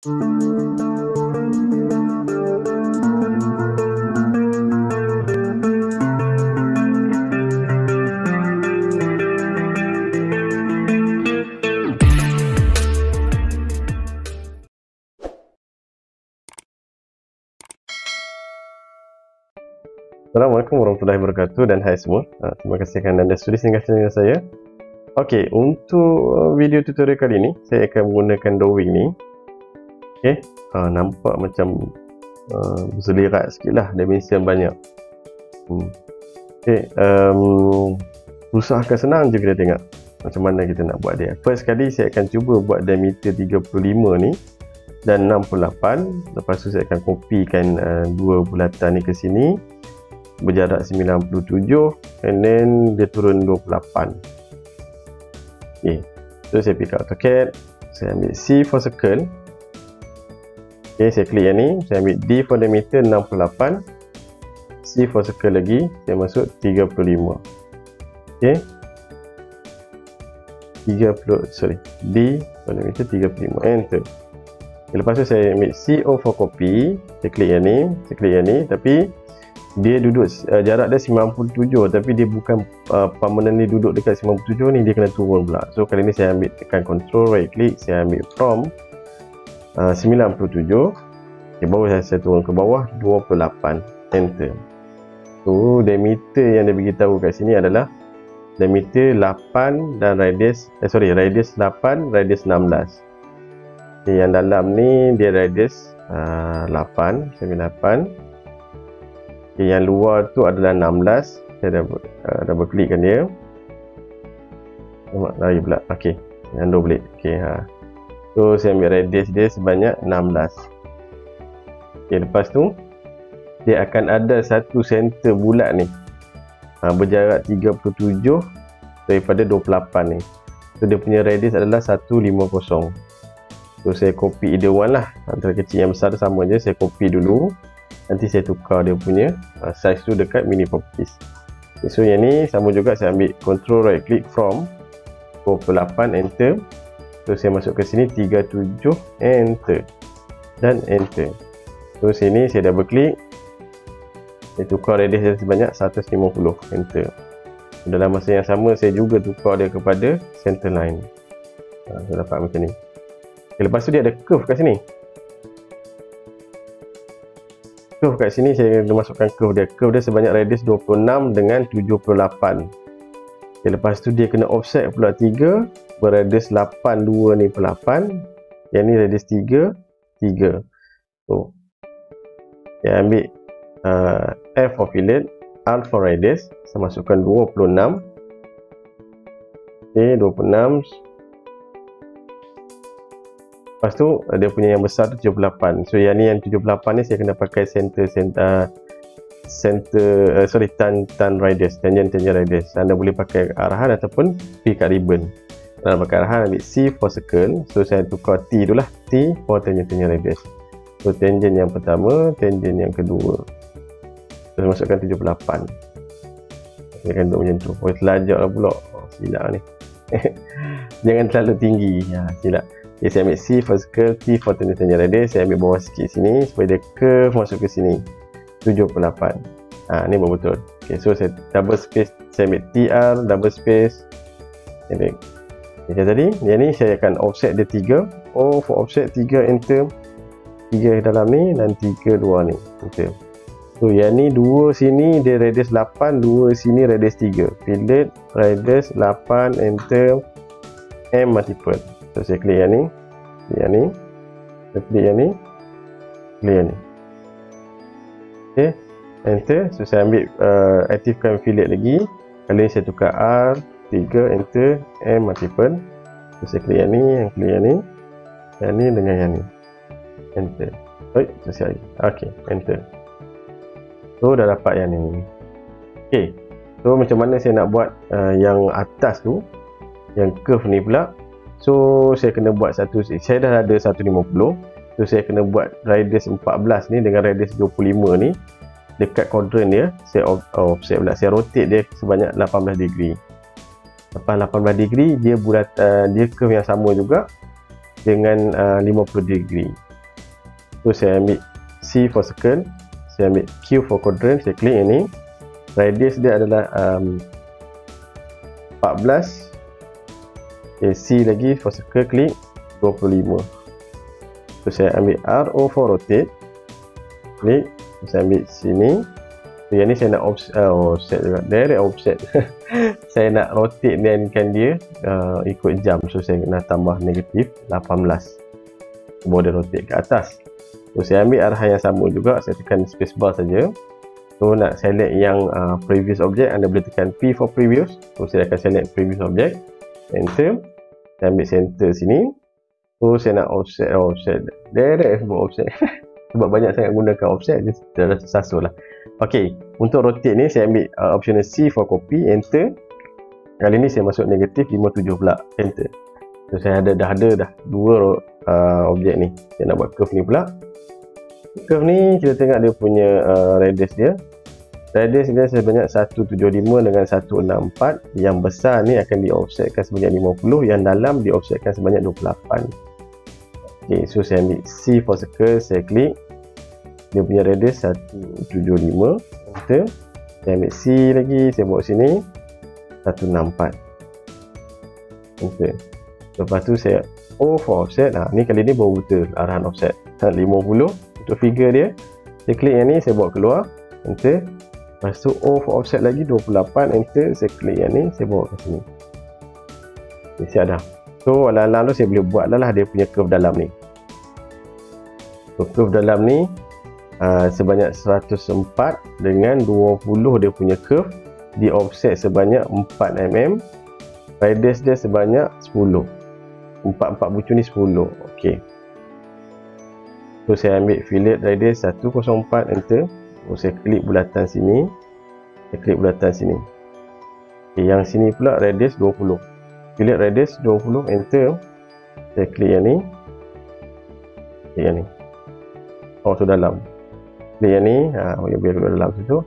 Assalamualaikum warahmatullahi wabarakatuh dan hai semua. Terima kasih kerana anda sudi singgah channel saya. Okey, untuk video tutorial kali ini saya akan menggunakan drawing ni. Okey, nampak macam berselirat sikitlah, dimension banyak. Okey, susah ke senang je kita tengok macam mana kita nak buat dia. First kali saya akan cuba buat diameter 35 ni dan 68. Lepas tu saya akan kopikan dua bulatan ni ke sini, berjarak 97, and then dia turun 28. Okay, so saya pick up AutoCAD, saya ambil C for circle. Okay, saya klik yang ni, saya ambil D for diameter 68, C for circle lagi, saya masuk 35. Okay, D for diameter 35, enter. Okay, lepas tu saya ambil CO for copy, saya klik yang ni, tapi dia duduk jarak dia 97, tapi dia bukan permanently duduk dekat 97 ni, dia kena turun pula. So kali ni saya ambil tekan control right click, saya ambil from 97, okay, baru saya turun ke bawah 28, enter. So diameter yang dia beritahu kat sini adalah diameter 8 dan radius 8, radius 16. Okay, yang dalam ni dia radius 8, saya ambil 8. Okay, yang luar tu adalah 16. Saya double klikkan dia. Lari pula. Okey, yang double klik. Okey, so saya ambil radius dia sebanyak 16. Okey, lepas tu dia akan ada satu center bulat ni, berjarak 37 daripada 28 ni. So dia punya radius adalah 150. So saya copy either one lah, antara kecil yang besar tu sama je. Saya copy dulu, nanti saya tukar dia punya size tu dekat mini properties. Okay, so yang ni sama juga, saya ambil control right click from 28, enter. So saya masuk ke sini 37, enter, dan enter. So sini saya double click, saya tukar radius dia sebanyak 150, enter. Dalam masa yang sama saya juga tukar dia kepada center line. Saya dapat macam ni. Okay, lepas tu dia ada curve kat sini. Curve kat sini saya kena masukkan curve dia. Curve dia sebanyak radius 26 dengan 78. Okay, lepas tu dia kena offset pula 3 berradius 82 ni per 8. Yang ni radius 3. So saya ambil F for fillet, R for radius, saya masukkan 26. Okay, 26. Lepas tu dia punya yang besar tu 78. So yang ni, yang 78 ni saya kena pakai tan radius, tangent radius. Anda boleh pakai arahan ataupun pergi kat ribbon. Kalau pakai arahan, ambil C for circle. So saya tukar T tu lah, T for tangent radius. So tangent yang pertama, tangent yang kedua. So saya masukkan 78. Saya akan duduk macam tu. Oh, telajak lah pula. Silap ni. Jangan terlalu tinggi. Silap. Okay, saya ambil C for circle, T for tangent radius. Saya ambil bawah sikit sini supaya dia curve masuk ke sini 7/8. Ni baru betul. Okay, so saya double space, saya ambil TR, double space. Okay, tadi yang ni saya akan offset dia 3. Oh, for offset 3, enter. 3 dalam ni dan 3 luar ni, enter. So yang ni 2 sini dia radius 8, 2 sini radius 3. Fillet radius 8, enter. M multiple. So saya klik yang ni, saya klik yang ni, klik yang ni. Okay, enter. So saya ambil aktifkan fillet lagi. Kali ni saya tukar R 3, enter, M multiple. So saya klik yang ni, yang ni dengan yang ni, enter. Selesai. Okay, enter. So dah dapat yang ni. Okay, so macam mana saya nak buat yang atas tu, yang curve ni pula. So saya kena buat saya dah ada 150. So saya kena buat radius 14 ni dengan radius 25 ni dekat quadrant dia. Saya offset pula, saya rotate dia sebanyak 18 degree. Lepas 18 degree dia bulat, dia curve yang sama juga dengan 50 degree. So saya ambil C for circle, saya ambil Q for quadrant, saya klik yang ni. Radius dia adalah 14. Okay, C lagi for circle, klik 25. So saya ambil RO for rotate, klik, saya ambil sini. So yang ni saya nak offset juga, direct offset. Saya nak rotate dan kan dia ikut jam, so saya nak tambah negatif 18 border rotate ke atas. So saya ambil arahan yang sama juga, saya tekan spacebar saja. So nak select yang previous object, anda boleh tekan P for previous. So saya akan select previous object, enter. Saya ambil center sini. So saya nak offset direct buat offset. Sebab banyak sangat gunakan offset, dia terasa sasul lah. Ok, untuk rotate ni saya ambil option C for copy, enter. Kali ni saya masuk negatif 57 pula, enter. So saya dah ada dua objek ni. Saya nak buat curve ni pula. Curve ni kita tengok dia punya radius dia. Radius dia sebanyak 175 dengan 164. Yang besar ni akan di offsetkan sebanyak 50, yang dalam di offsetkan sebanyak 28. Ok, so saya ambil C for circle, saya klik. Dia punya radius 175, enter. Saya ambil C lagi, saya bawa sini 164, enter. Lepas tu saya O for offset. Ni kali ni baru betul arahan offset 50 untuk figure dia. Saya klik yang ni, saya bawa keluar, enter. Lepas tu O for offset lagi 28, enter. Saya klik yang ni, saya bawa ke sini. Okay, siap dah. So alang-alang tu saya boleh buat lah dia punya curve dalam ni. So curve dalam ni sebanyak 104 dengan 20 dia punya curve, di offset sebanyak 4 mm, radius dia sebanyak 10. 4 bucu ni 10. ok, so saya ambil fillet radius 104, enter. So saya klik bulatan sini, saya klik bulatan sini. ok, yang sini pula radius 20, fillet radius 20, enter. Saya klik yang ni, klik yang ni. Oh, tu dalam. Klik yang ni, biar dulu dalam situ.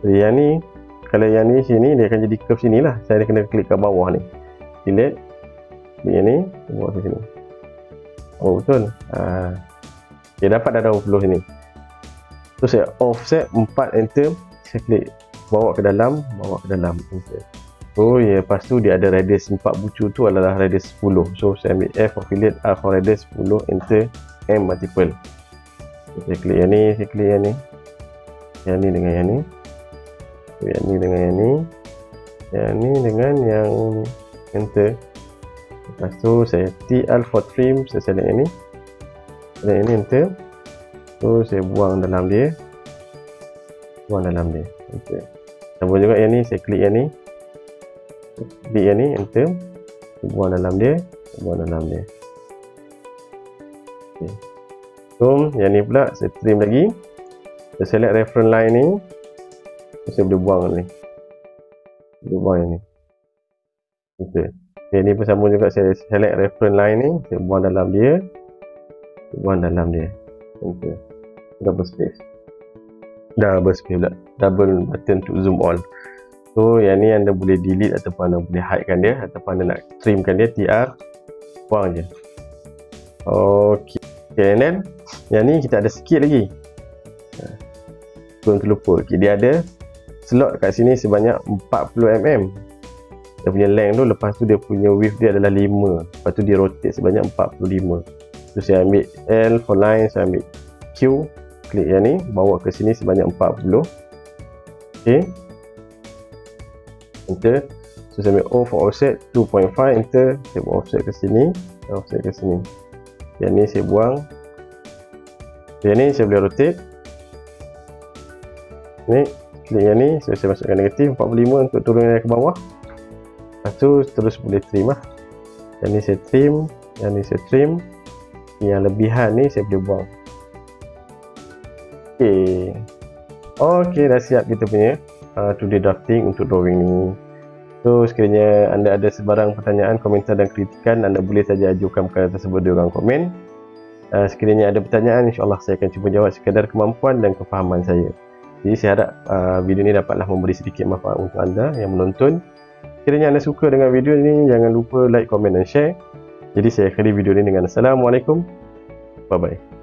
Jadi yang ni, kalau yang ni sini, dia akan jadi curve sini lah. Saya kena klik ke bawah ni. Delete. Klik yang ni, bawa ke sini. Oh, betul. Okay, dapat dah 20 sini. So saya offset 4, enter. Saya klik bawa ke dalam, enter. So lepas tu dia ada radius 4 bucu tu adalah radius 10. So saya ambil F for fillet, R for radius 10, enter, M multiple. Saya klik yang ni, saya klik yang ni. Yang ni dengan yang ni. So, yang ni dengan yang ni. Yang ni dengan yang ni. Enter. Lepas tu saya TL for trim, saya select yang ni. Select yang ni, enter. So saya buang dalam dia. Buang dalam dia. Enter. Sama juga yang ni, saya klik yang ni. Klik yang ni, enter. Saya buang dalam dia. Buang dalam dia. Okay. So yang ni pula saya trim lagi. Saya select reference line ni. Saya boleh buang ni. Boleh buang yang ni. Okay. Okay, ni pun sama juga, saya select reference line ni. Saya buang dalam dia. Saya buang dalam dia. Okay. Double space. Double space pula. Double button to zoom all. So yang ni anda boleh delete ataupun anda boleh hide kan dia, ataupun anda nak trimkan dia, TR, buang je. Ok, and then yang ni kita ada sikit lagi. Belum terlupa. Okay, dia ada slot kat sini sebanyak 40 mm. Dia punya length tu, lepas tu dia punya width dia adalah 5. Lepas tu dia rotate sebanyak 45. So saya ambil L for line, saya ambil Q, klik yang ni, bawa ke sini sebanyak 40. Ok, enter. So saya ambil O for offset 2.5, enter. Saya buat offset ke sini, offset ke sini. Yang ni saya buang. Yang ni saya boleh rotate. Ni klik yang ni, saya masukkan negatif 45 untuk turun ke bawah. Lepas tu terus boleh trim lah. Yang ni saya trim, yang ni saya trim. Yang lebihan ni saya boleh buang. Ok, dah siap kita punya 2D drafting untuk drawing ni. So sekiranya anda ada sebarang pertanyaan, komentar dan kritikan, anda boleh saja ajukan perkara tersebut di ruang komen. Sekiranya ada pertanyaan, insyaAllah saya akan cuba jawab sekadar kemampuan dan kefahaman saya. Jadi saya harap video ini dapatlah memberi sedikit manfaat untuk anda yang menonton. Sekiranya anda suka dengan video ini, jangan lupa like, komen dan share. Jadi saya akhiri video ini dengan Assalamualaikum Bye bye.